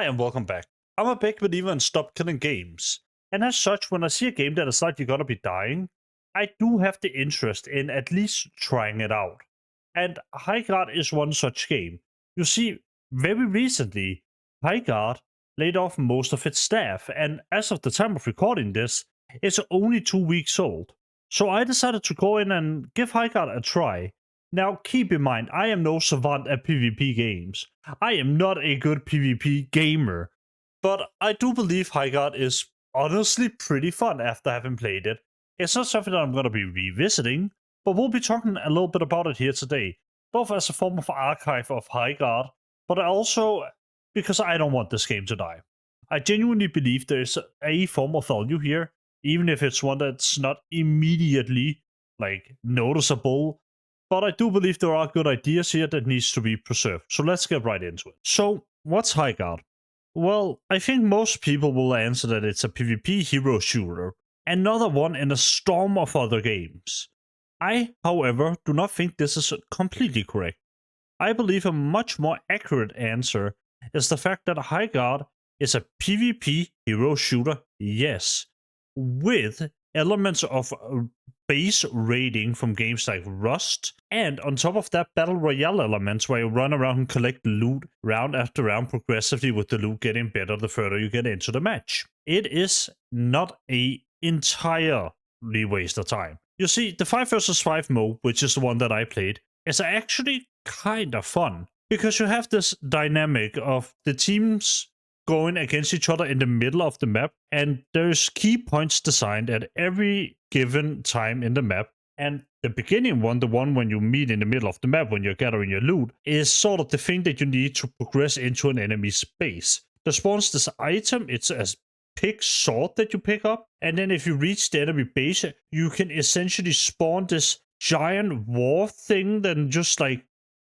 Hi and welcome back. I'm a big believer in stop killing games, and as such, when I see a game that is likely gonna be dying, I do have the interest in at least trying it out. And Highguard is one such game. You see, very recently, Highguard laid off most of its staff, and as of the time of recording this, it's only 2 weeks old. So I decided to go in and give Highguard a try. Now, keep in mind, I am no savant at PvP games. I am not a good PvP gamer, but I do believe Highguard is honestly pretty fun after having played it. It's not something that I'm going to be revisiting, but we'll be talking a little bit about it here today, both as a form of archive of Highguard, but also because I don't want this game to die. I genuinely believe there's a form of value here, even if it's one that's not immediately noticeable, but I do believe there are good ideas here that needs to be preserved. So let's get right into it. So, what's Highguard? Well, I think most people will answer that it's a PvP hero shooter, another one in a storm of other games. I, however, do not think this is completely correct. I believe a much more accurate answer is the fact that Highguard is a PvP hero shooter, yes, with elements of base raiding from games like Rust, and on top of that, battle royale elements where you run around and collect loot round after round progressively, with the loot getting better the further you get into the match. It is not a entirely waste of time. You see, the 5 versus 5 mode, which is the one that I played, is actually kind of fun because you have this dynamic of the teams going against each other in the middle of the map, and there's key points designed at every given time in the map. And the beginning one, the one when you meet in the middle of the map when you're gathering your loot, is sort of the thing that you need to progress into an enemy's base. There spawns this item, it's a big sword that you pick up, and then if you reach the enemy base, you can essentially spawn this giant war thing that just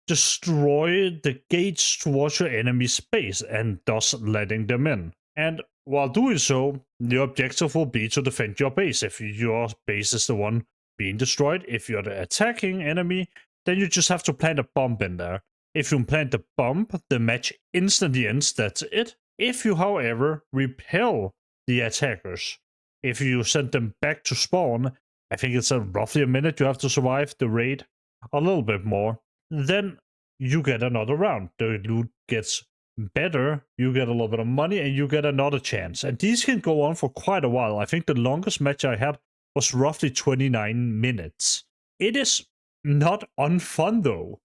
destroy the gates towards your enemy's base and thus letting them in. And while doing so, the objective will be to defend your base. If your base is the one being destroyed, if you're the attacking enemy, then you just have to plant a bomb in there. If you plant the bomb, the match instantly ends, that's it. If you, however, repel the attackers, if you send them back to spawn, I think it's roughly a minute you have to survive the raid, a little bit more, then you get another round. The loot gets better, you get a little bit of money, and you get another chance. And these can go on for quite a while. I think the longest match I had was roughly 29 minutes. It is not unfun though.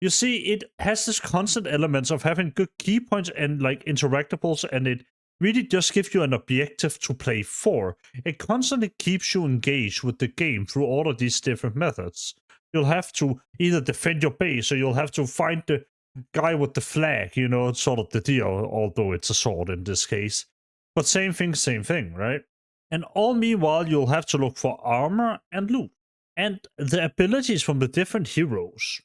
You see, it has this constant elements of having good key points and interactables, and it really just gives you an objective to play for. It constantly keeps you engaged with the game through all of these different methods. You'll have to either defend your base, or you'll have to find the guy with the flag, it's sort of the deal, although it's a sword in this case. But same thing, right? And all meanwhile, you'll have to look for armor and loot. And the abilities from the different heroes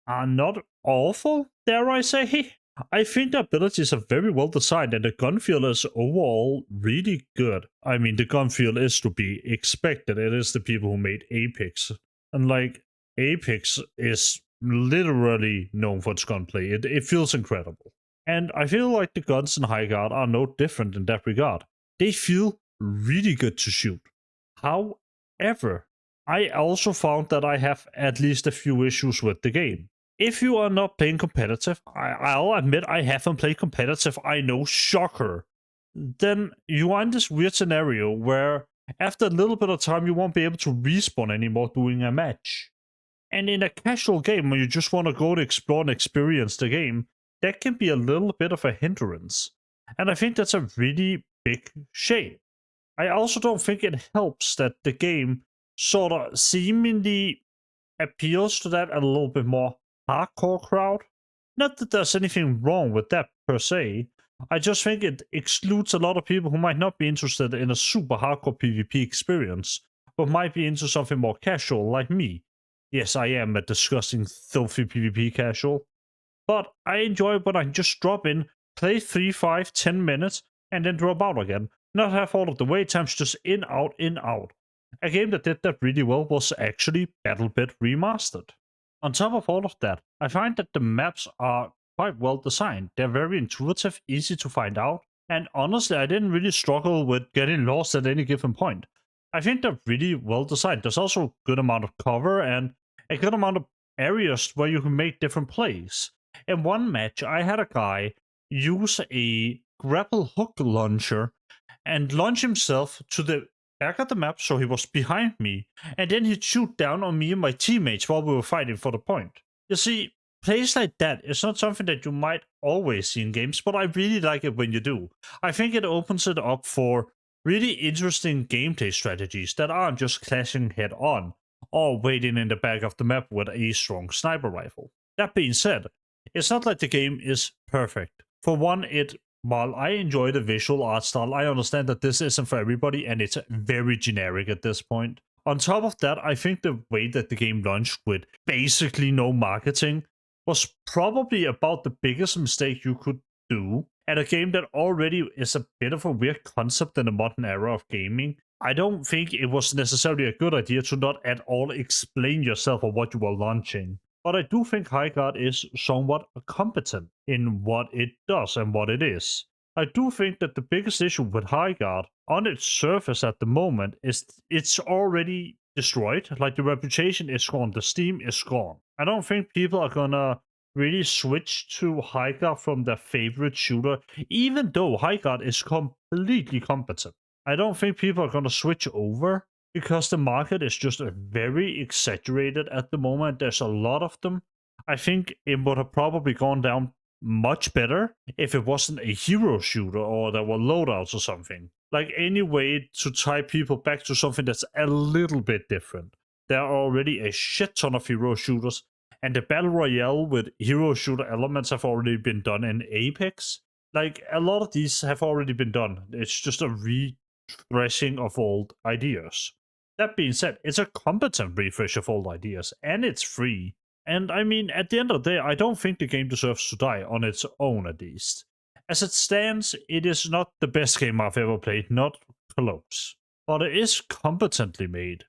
are not awful, dare I say. I think the abilities are very well designed, and the gun feel is overall really good. I mean, the gun feel is to be expected. It is the people who made Apex. And Apex is literally known for its gunplay. It feels incredible. And I feel like the guns in Highguard are no different in that regard. They feel really good to shoot. However, I also found that I have at least a few issues with the game. If you are not playing competitive, I'll admit I haven't played competitive, I know, shocker. Then you are in this weird scenario where after a little bit of time you won't be able to respawn anymore during a match. And in a casual game where you just want to go to explore and experience the game, that can be a little bit of a hindrance. And I think that's a really big shame. I also don't think it helps that the game sort of seemingly appeals to that a little bit more hardcore crowd. Not that there's anything wrong with that per se. I just think it excludes a lot of people who might not be interested in a super hardcore PvP experience, but might be into something more casual like me. Yes, I am a disgusting, filthy PvP casual, but I enjoy when I just drop in, play 3, 5, 10 minutes, and then drop out again. Not have all of the wait times, just in, out, in, out. A game that did that really well was actually BattleBit Remastered. On top of all of that, I find that the maps are quite well designed. They're very intuitive, easy to find out, and honestly, I didn't really struggle with getting lost at any given point. I think they're really well designed. There's also a good amount of cover and a good amount of areas where you can make different plays. In one match, I had a guy use a grapple hook launcher and launch himself to the back of the map so he was behind me, and then he'd shoot down on me and my teammates while we were fighting for the point. You see, plays like that is not something that you might always see in games, but I really like it when you do. I think it opens it up for really interesting gameplay strategies that aren't just clashing head on or waiting in the back of the map with a strong sniper rifle. That being said, it's not like the game is perfect. For one, while I enjoy the visual art style, I understand that this isn't for everybody and it's very generic at this point. On top of that, I think the way that the game launched with basically no marketing was probably about the biggest mistake you could do at a game that already is a bit of a weird concept in the modern era of gaming. I don't think it was necessarily a good idea to not at all explain yourself or what you were launching. But I do think Highguard is somewhat competent in what it does and what it is. I do think that the biggest issue with Highguard on its surface at the moment is it's already destroyed. Like, the reputation is gone, the Steam is gone. I don't think people are gonna really switch to Highguard from their favorite shooter, even though Highguard is completely competent. I don't think people are gonna switch over because the market is just very exaggerated at the moment. There's a lot of them. I think it would have probably gone down much better if it wasn't a hero shooter or there were loadouts or something. Like, any way to tie people back to something that's a little bit different. There are already a shit ton of hero shooters, and the battle royale with hero shooter elements have already been done in Apex. Like, a lot of these have already been done. It's just a refreshing of old ideas. That being said, it's a competent refresh of old ideas, and it's free. And I mean, at the end of the day, I don't think the game deserves to die on its own, at least. As it stands, it is not the best game I've ever played, not close. But it is competently made.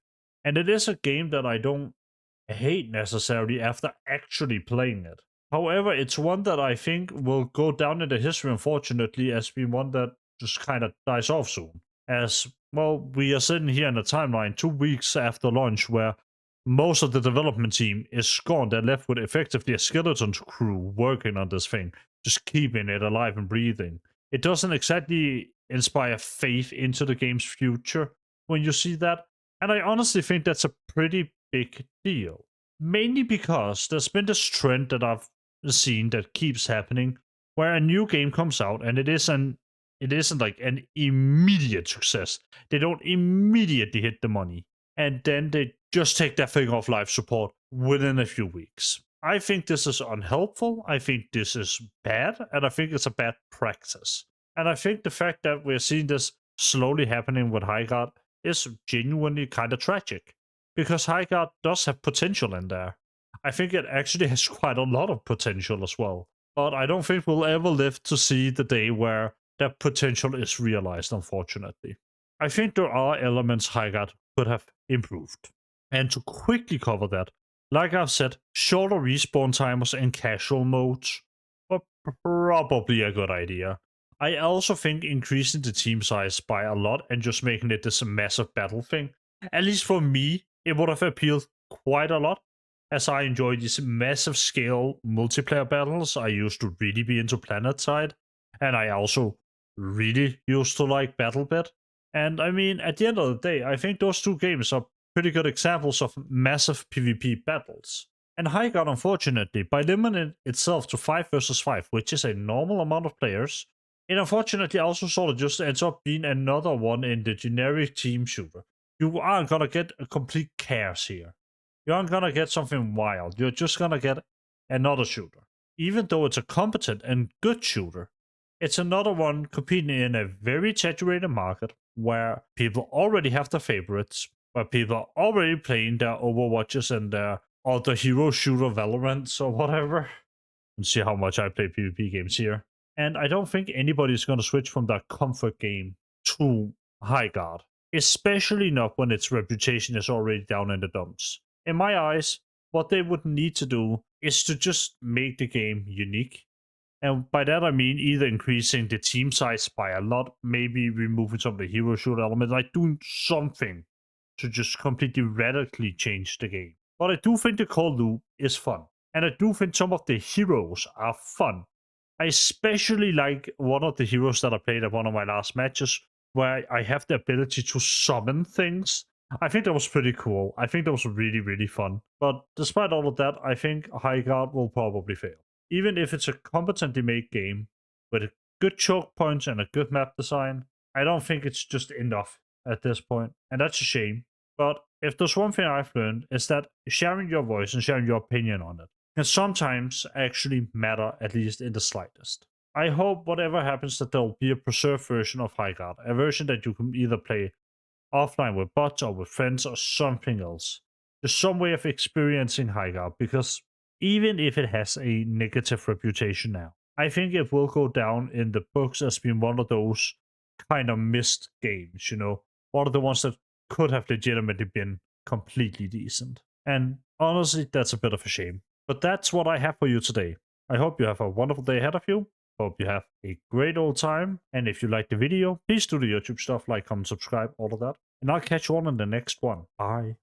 And it is a game that I don't hate necessarily after actually playing it. However, it's one that I think will go down in the history, unfortunately, as being one that just kind of dies off soon. As, well, we are sitting here in a timeline 2 weeks after launch where most of the development team is gone. They're left with effectively a skeleton crew working on this thing, just keeping it alive and breathing. It doesn't exactly inspire faith into the game's future when you see that, and I honestly think that's a pretty big deal. Mainly because there's been this trend that I've seen that keeps happening, where a new game comes out and it isn't like an immediate success. They don't immediately hit the money, and then they just take that thing off live support within a few weeks. I think this is unhelpful. I think this is bad, and I think it's a bad practice. And I think the fact that we're seeing this slowly happening with Highguard is genuinely kind of tragic, because Highguard does have potential in there. I think it actually has quite a lot of potential as well. But I don't think we'll ever live to see the day where that potential is realized, unfortunately. I think there are elements Highguard could have improved. And to quickly cover that, like I've said, shorter respawn timers and casual modes were probably a good idea. I also think increasing the team size by a lot and just making it this massive battle thing, at least for me, it would have appealed quite a lot, as I enjoy these massive scale multiplayer battles. I used to really be into PlanetSide, and I also really used to like BattleBit. And I mean, at the end of the day, I think those two games are pretty good examples of massive PvP battles. And Highguard, unfortunately, by limiting itself to 5 versus 5, which is a normal amount of players, it unfortunately also sort of just ends up being another one in the generic team shooter. You aren't gonna get a complete chaos here. You aren't gonna get something wild. You're just gonna get another shooter. Even though it's a competent and good shooter, it's another one competing in a very saturated market where people already have their favorites, where people are already playing their Overwatches and their other hero shooter Valorants or whatever. And see how much I play PvP games here. And I don't think anybody's going to switch from that comfort game to Highguard, especially not when its reputation is already down in the dumps. In my eyes, what they would need to do is to just make the game unique And by that I mean either increasing the team size by a lot, maybe removing some of the hero shoot element, like doing something to just completely radically change the game. But I do think the core loop is fun. And I do think some of the heroes are fun. I especially like one of the heroes that I played at one of my last matches, where I have the ability to summon things. I think that was pretty cool. I think that was really, really fun. But despite all of that, I think Highguard will probably fail. Even if it's a competently made game with good choke points and a good map design, I don't think it's just enough at this point. And that's a shame. But if there's one thing I've learned, is that sharing your voice and sharing your opinion on it can sometimes actually matter, at least in the slightest. I hope whatever happens that there'll be a preserved version of Highguard, a version that you can either play offline with bots or with friends or something else. There's some way of experiencing Highguard, because even if it has a negative reputation now, I think it will go down in the books as being one of those kind of missed games, one of the ones that could have legitimately been completely decent. And honestly, that's a bit of a shame. But that's what I have for you today. I hope you have a wonderful day ahead of you. Hope you have a great old time. And if you liked the video, please do the YouTube stuff, like, comment, subscribe, all of that. And I'll catch you on in the next one. Bye.